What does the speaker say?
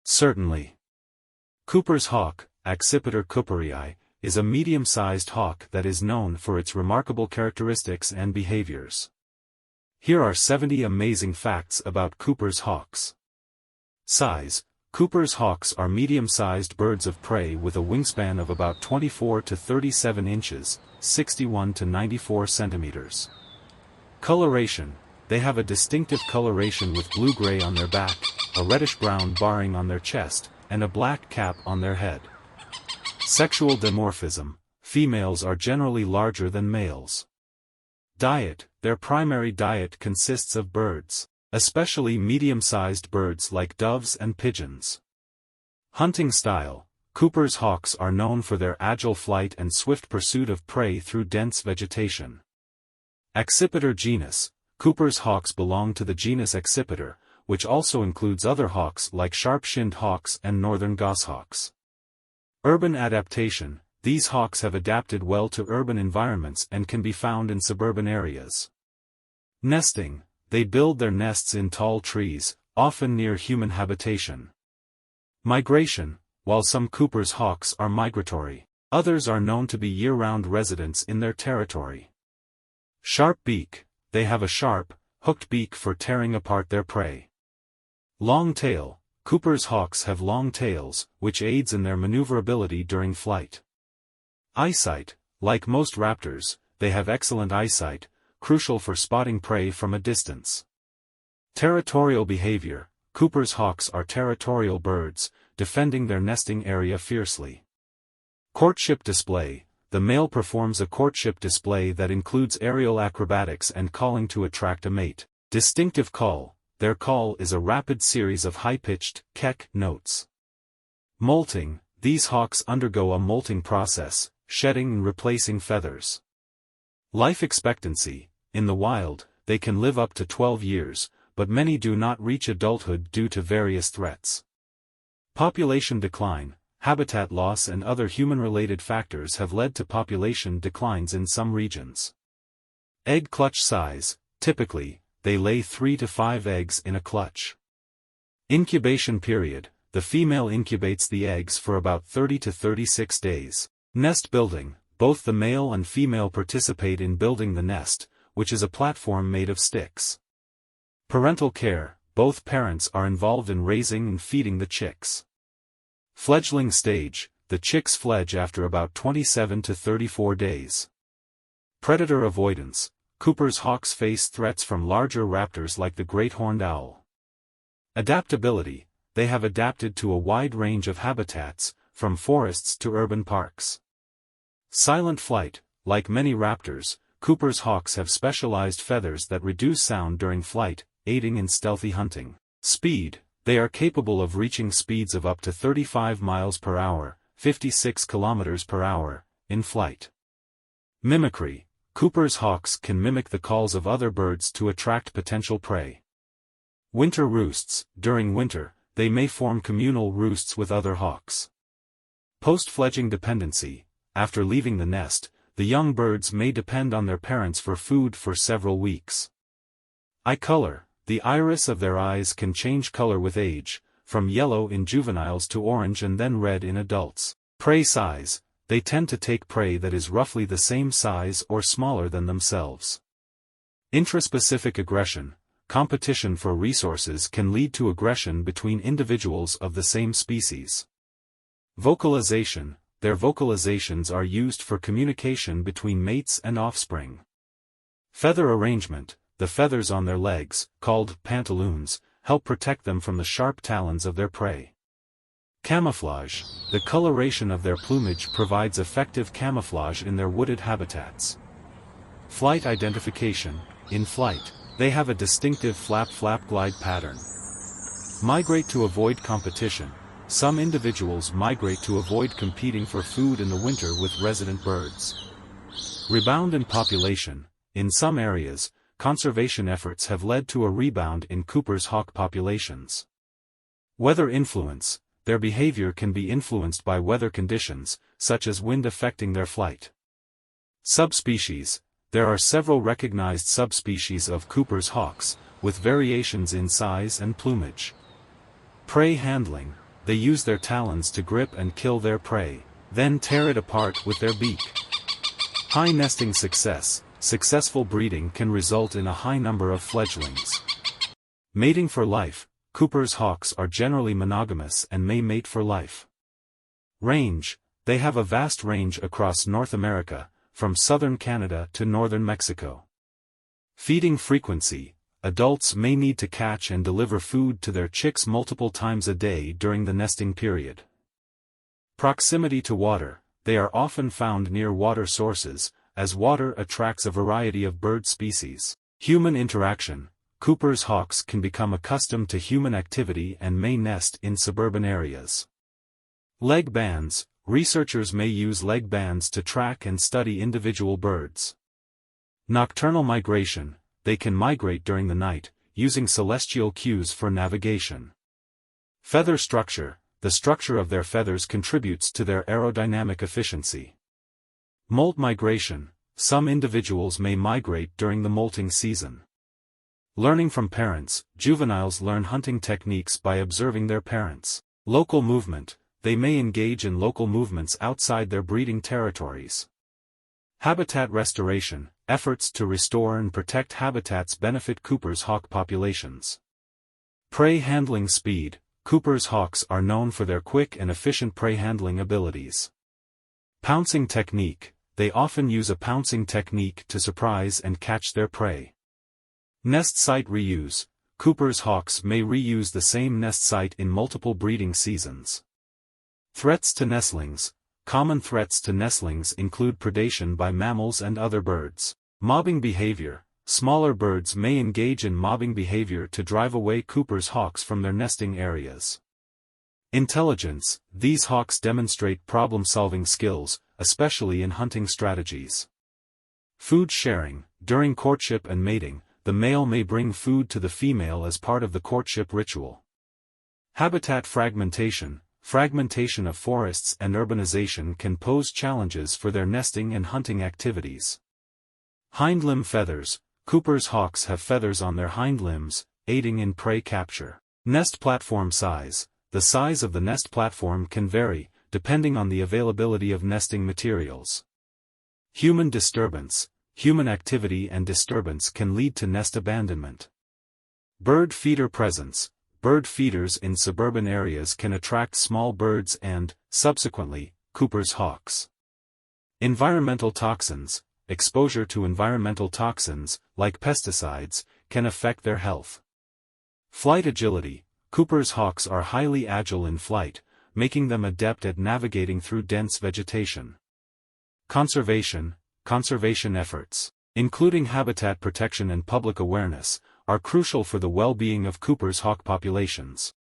Certainly. Cooper's hawk, Accipiter cooperii, is a medium-sized hawk that is known for its remarkable characteristics and behaviors. Here are 70 amazing facts about Cooper's hawks. Size: Cooper's hawks are medium-sized birds of prey with a wingspan of about 24 to 37 inches, 61 to 94 centimeters. Coloration: they have a distinctive coloration with blue-gray on their back, a reddish-brown barring on their chest, and a black cap on their head. Sexual dimorphism: females are generally larger than males. Diet: their primary diet consists of birds, especially medium-sized birds like doves and pigeons. Hunting style: Cooper's hawks are known for their agile flight and swift pursuit of prey through dense vegetation. Accipiter Genus: Cooper's hawks belong to the genus Accipiter, which also includes other hawks like Sharp-shinned hawks and northern goshawks. Urban adaptation: these hawks have adapted well to urban environments and can be found in suburban areas. Nesting: they build their nests in tall trees, often near human habitation. Migration: while some Cooper's hawks are migratory, others are known to be year-round residents in their territory. Sharp beak: they have a sharp, hooked beak for tearing apart their prey. Long tail: Cooper's hawks have long tails, which aids in their maneuverability during flight. Eyesight: like most raptors, they have excellent eyesight, crucial for spotting prey from a distance. Territorial behavior: Cooper's hawks are territorial birds, defending their nesting area fiercely. Courtship display: the male performs a courtship display that includes aerial acrobatics and calling to attract a mate. Distinctive call: their call is a rapid series of high-pitched, kek notes. Molting: these hawks undergo a molting process, shedding and replacing feathers. Life expectancy: in the wild, they can live up to 12 years, but many do not reach adulthood due to various threats. Population decline: habitat loss and other human-related factors have led to population declines in some regions. Egg clutch size: typically, they lay 3 to 5 eggs in a clutch. Incubation period: the female incubates the eggs for about 30 to 36 days. Nest building: both the male and female participate in building the nest, which is a platform made of sticks. Parental care: both parents are involved in raising and feeding the chicks. Fledgling stage: the chicks fledge after about 27 to 34 days. Predator avoidance: Cooper's hawks face threats from larger raptors like the great horned owl. Adaptability: they have adapted to a wide range of habitats, from forests to urban parks. Silent flight: like many raptors, Cooper's hawks have specialized feathers that reduce sound during flight, aiding in stealthy hunting. Speed: they are capable of reaching speeds of up to 35 miles per hour, 56 kilometers per hour, in flight. Mimicry: Cooper's hawks can mimic the calls of other birds to attract potential prey. Winter roosts: during winter, they may form communal roosts with other hawks. Post-fledging dependency: after leaving the nest, the young birds may depend on their parents for food for several weeks. Eye color: the iris of their eyes can change color with age, from yellow in juveniles to orange and then red in adults. Prey size: they tend to take prey that is roughly the same size or smaller than themselves. Intraspecific aggression: competition for resources can lead to aggression between individuals of the same species. Vocalization: their vocalizations are used for communication between mates and offspring. Feather arrangement: the feathers on their legs, called pantaloons, help protect them from the sharp talons of their prey. Camouflage: the coloration of their plumage provides effective camouflage in their wooded habitats. Flight identification: in flight, they have a distinctive flap-flap glide pattern. Migrate to avoid competition: some individuals migrate to avoid competing for food in the winter with resident birds. Rebound in population: in some areas, conservation efforts have led to a rebound in Cooper's hawk populations. Weather influence: their behavior can be influenced by weather conditions, such as wind affecting their flight. Subspecies: there are several recognized subspecies of Cooper's hawks, with variations in size and plumage. Prey handling: they use their talons to grip and kill their prey, then tear it apart with their beak. High nesting success. Successful breeding can result in a high number of fledglings. Mating for life. Cooper's hawks are generally monogamous and may mate for life. Range. They have a vast range across North America, from southern Canada to northern Mexico. Feeding frequency. Adults may need to catch and deliver food to their chicks multiple times a day during the nesting period. Proximity to water. They are often found near water sources, as water attracts a variety of bird species. Human interaction. Cooper's hawks can become accustomed to human activity and may nest in suburban areas. Leg bands. Researchers may use leg bands to track and study individual birds. Nocturnal migration. They can migrate during the night, using celestial cues for navigation. Feather structure. The structure of their feathers contributes to their aerodynamic efficiency. Molt migration. Some individuals may migrate during the molting season. Learning from parents. Juveniles learn hunting techniques by observing their parents. Local movement. They may engage in local movements outside their breeding territories. Habitat restoration. Efforts to restore and protect habitats benefit Cooper's hawk populations. Prey handling speed. Cooper's hawks are known for their quick and efficient prey handling abilities. Pouncing technique. They often use a pouncing technique to surprise and catch their prey. Nest site reuse. Cooper's hawks may reuse the same nest site in multiple breeding seasons. Threats to nestlings. Common threats to nestlings include predation by mammals and other birds. Mobbing behavior. Smaller birds may engage in mobbing behavior to drive away Cooper's hawks from their nesting areas. Intelligence. These hawks demonstrate problem-solving skills, especially in hunting strategies. Food sharing. During courtship and mating, the male may bring food to the female as part of the courtship ritual. Habitat fragmentation. Fragmentation of forests and urbanization can pose challenges for their nesting and hunting activities. Hindlimb feathers. Cooper's hawks have feathers on their hind limbs, aiding in prey capture. Nest platform size. The size of the nest platform can vary, depending on the availability of nesting materials. Human disturbance. Human activity and disturbance can lead to nest abandonment. Bird feeder presence. Bird feeders in suburban areas can attract small birds and, subsequently, Cooper's hawks. Environmental toxins. Exposure to environmental toxins, like pesticides, can affect their health. Flight agility. Cooper's hawks are highly agile in flight, making them adept at navigating through dense vegetation. Conservation. Conservation efforts, including habitat protection and public awareness, are crucial for the well-being of Cooper's hawk populations.